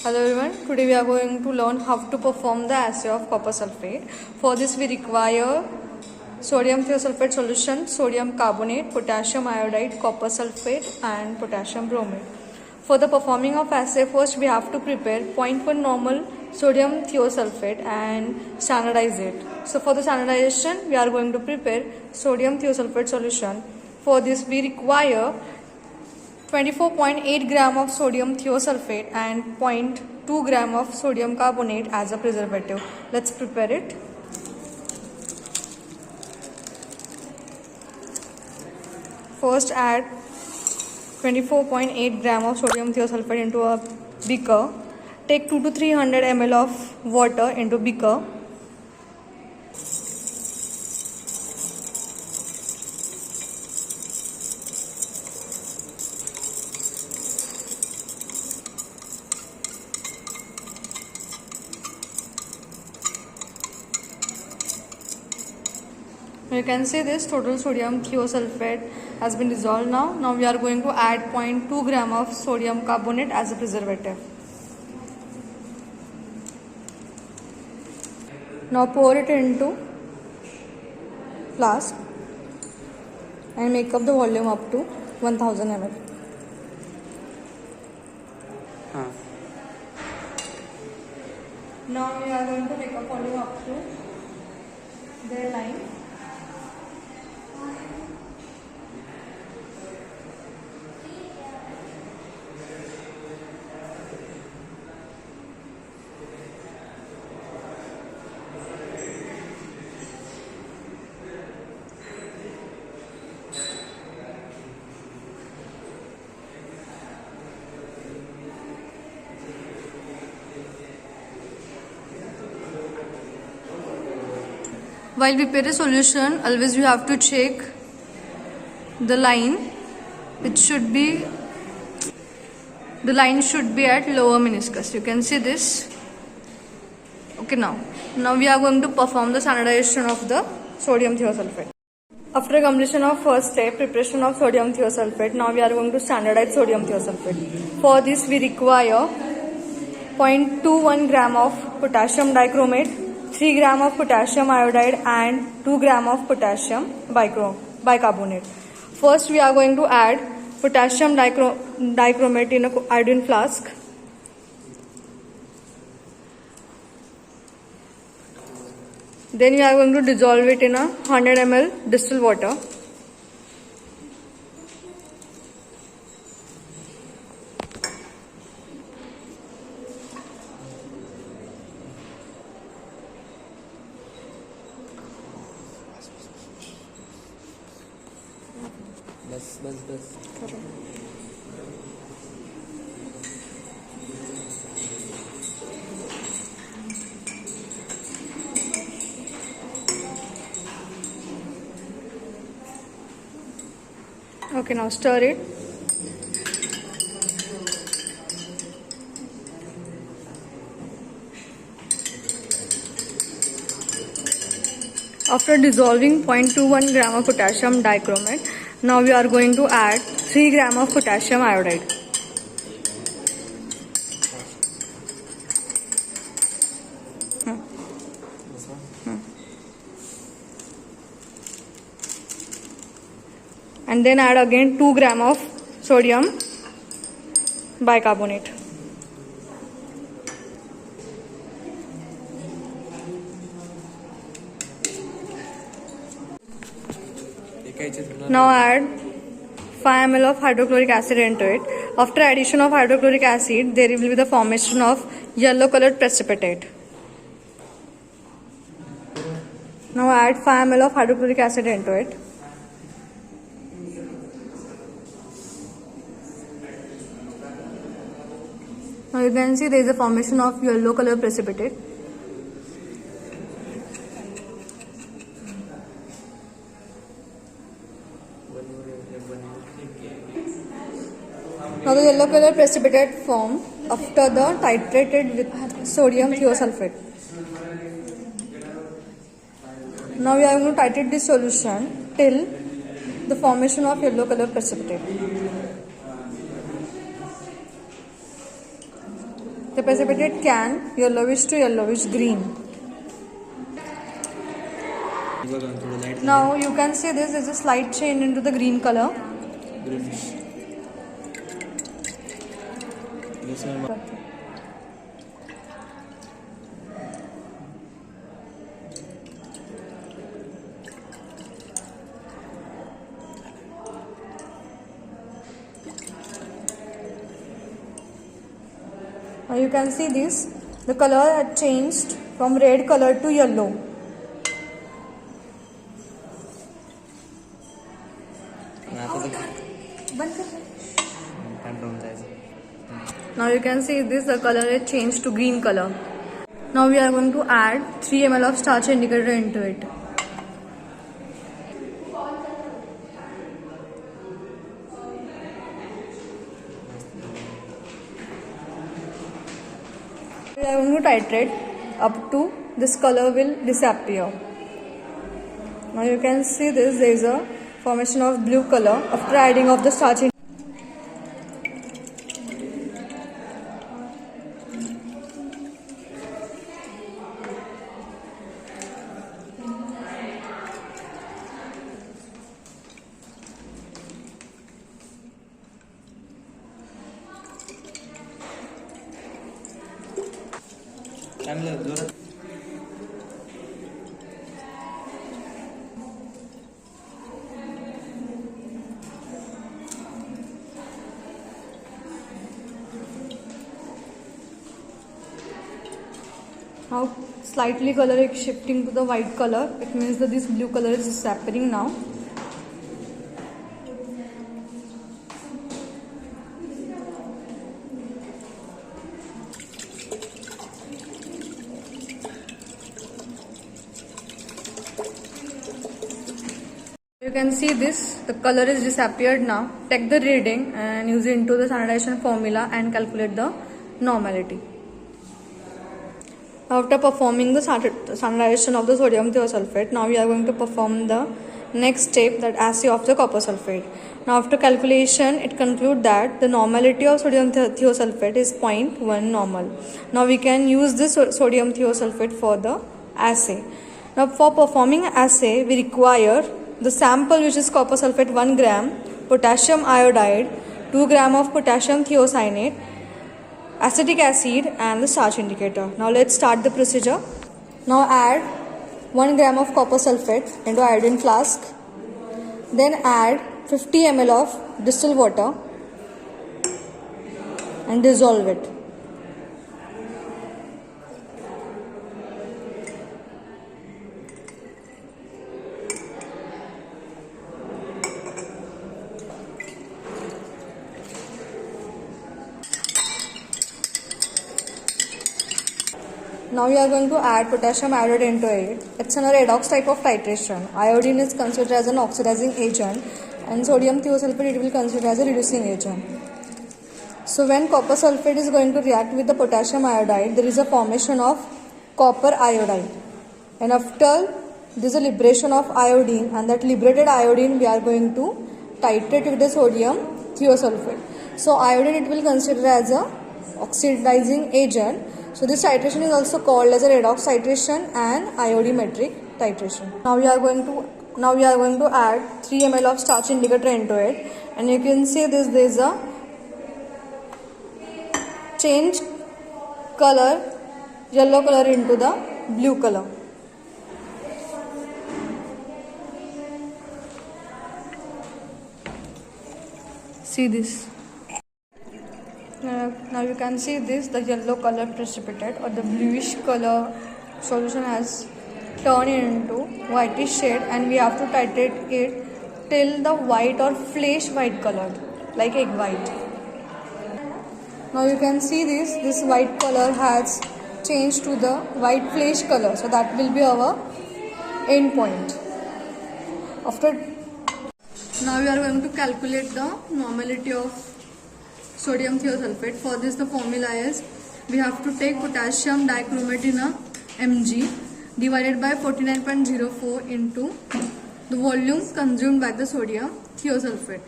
Hello everyone, today we are going to learn how to perform the assay of copper sulfate. For this we require sodium thiosulfate solution, sodium carbonate, potassium iodide, copper sulfate and potassium bromide. For the performing of assay, first we have to prepare 0.1 normal sodium thiosulfate and standardize it. So for the standardization we are going to prepare sodium thiosulfate solution. For this we require 24.8 gram of sodium thiosulfate and 0.2 gram of sodium carbonate as a preservative. Let's prepare it. First add 24.8 gram of sodium thiosulfate into a beaker. Take 2 to 300 ml of water into beaker. You can see this total sodium thiosulfate has been dissolved now. Now we are going to add 0.2 gram of sodium carbonate as a preservative. Now pour it into flask and make up the volume up to 1000 ml. Now we are going to make up volume up to their line. While we prepare a solution, always you have to check the line. The line should be at lower meniscus. You can see this. Okay, now we are going to perform the standardization of the sodium thiosulfate. After completion of first step, preparation of sodium thiosulfate, now we are going to standardize sodium thiosulfate. For this we require 0.21 gram of potassium dichromate, 3 gram of potassium iodide and 2 gram of potassium bicarbonate. First we are going to add potassium dichromate in a iodine flask. Then we are going to dissolve it in a 100 ml distilled water. बस Okay, now stir it. After dissolving 0.21 gram of potassium dichromate, now we are going to add 3 gram of potassium iodide. And then add again 2 gram of sodium bicarbonate. Now add 5 ml of hydrochloric acid into it. After addition of hydrochloric acid, there will be the formation of yellow colored precipitate. Now add 5 ml of hydrochloric acid into it. Now you can see there is a formation of yellow color precipitate. Now the yellow color precipitate formed after the titrated with sodium thiosulfate. Now we are going to titrate this solution till the formation of yellow color precipitate. The precipitate can yellowish to yellowish green. Now you can see this is a slight change into the green color. Greenish. This one. Now you can see this. The color had changed from red color to yellow. Now you can see this, the color has changed to green color. Now we are going to add 3 ml of starch indicator into it. We are going to titrate up to this color will disappear. Now you can see this, there is a formation of blue color after adding of the starch. Now slightly color is shifting to the white color. It means that this blue color is disappearing now. You can see this, the color is disappeared now. Take the reading and use it into the standardization formula and calculate the normality. After performing the standardization of the sodium thiosulfate, now we are going to perform the next step, that assay of the copper sulfate. Now after calculation, it concludes that the normality of sodium thiosulfate is 0.1 normal. Now we can use this sodium thiosulfate for the assay. Now for performing assay, we require the sample, which is copper sulfate 1 gram, potassium iodide, 2 gram of potassium thiocyanate, acetic acid and the starch indicator. Now let's start the procedure. Now add 1 gram of copper sulfate into iodine flask. Then add 50 ml of distilled water and dissolve it. Now we are going to add potassium iodide into it. It's an redox type of titration. Iodine is considered as an oxidizing agent and sodium thiosulfate it will consider as a reducing agent. So when copper sulfate is going to react with the potassium iodide, there is a formation of copper iodide. And after there is a liberation of iodine, and that liberated iodine we are going to titrate with the sodium thiosulfate. So iodine it will consider as a oxidizing agent. So this titration is also called as a redox titration and iodimetric titration. Now we are going to add 3 ml of starch indicator into it, and you can see this, there is a change color, yellow color into the blue color. See this. Now you can see this, the yellow color precipitate or the bluish color solution has turned into whitish shade, and we have to titrate it till the white or flesh white color, like egg white. Now you can see this white color has changed to the white flesh color, so that will be our end point. Now we are going to calculate the normality of sodium thiosulfate. For this the formula is, we have to take potassium dichromate in a mg divided by 49.04 into the volume consumed by the sodium thiosulfate.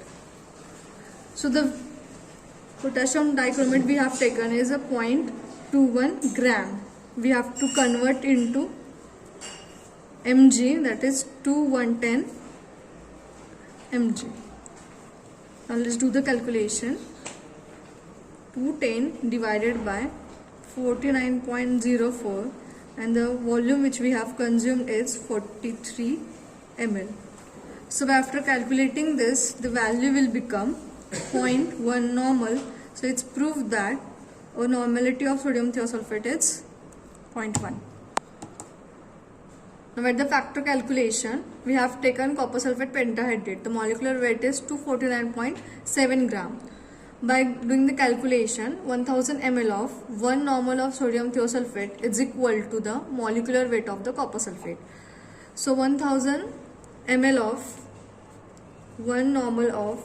So the potassium dichromate we have taken is a 21 gram. We have to convert into mg, that is 2110 mg. Now let's do the calculation. 210 divided by 49.04, and the volume which we have consumed is 43 ml. So after calculating this, the value will become 0.1 normal. So it's proved that a normality of sodium thiosulfate is 0.1. Now at the factor calculation, we have taken copper sulfate pentahydrate. The molecular weight is 249.7 gram. By doing the calculation, 1000 ml of 1 normal of sodium thiosulfate is equal to the molecular weight of the copper sulfate. So 1000 ml of 1 normal of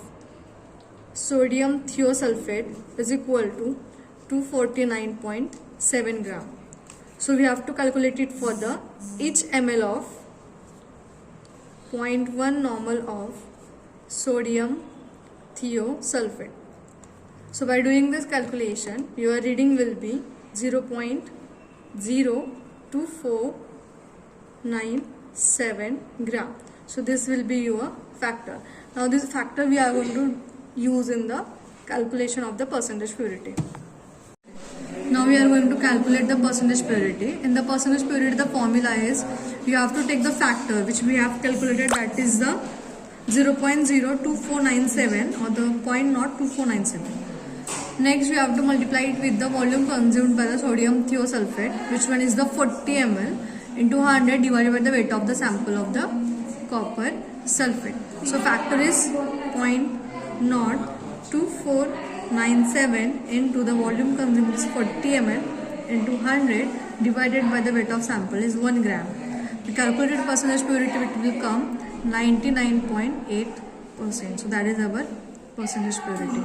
sodium thiosulfate is equal to 249.7 gram. So we have to calculate it for the each ml of 0.1 normal of sodium thiosulfate. So by doing this calculation, your reading will be 0.02497 gram. So this will be your factor. Now this factor we are going to use in the calculation of the percentage purity. Now we are going to calculate the percentage purity. In the percentage purity, the formula is you have to take the factor which we have calculated, that is the 0.02497 or the 0.02497. Next we have to multiply it with the volume consumed by the sodium thiosulfate, which one is the 40 ml into 100 divided by the weight of the sample of the copper sulfate. So factor is 0.02497 into the volume consumed is 40 ml into 100 divided by the weight of sample is 1 gram. The calculated percentage purity will come 99.8%. So that is our percentage purity.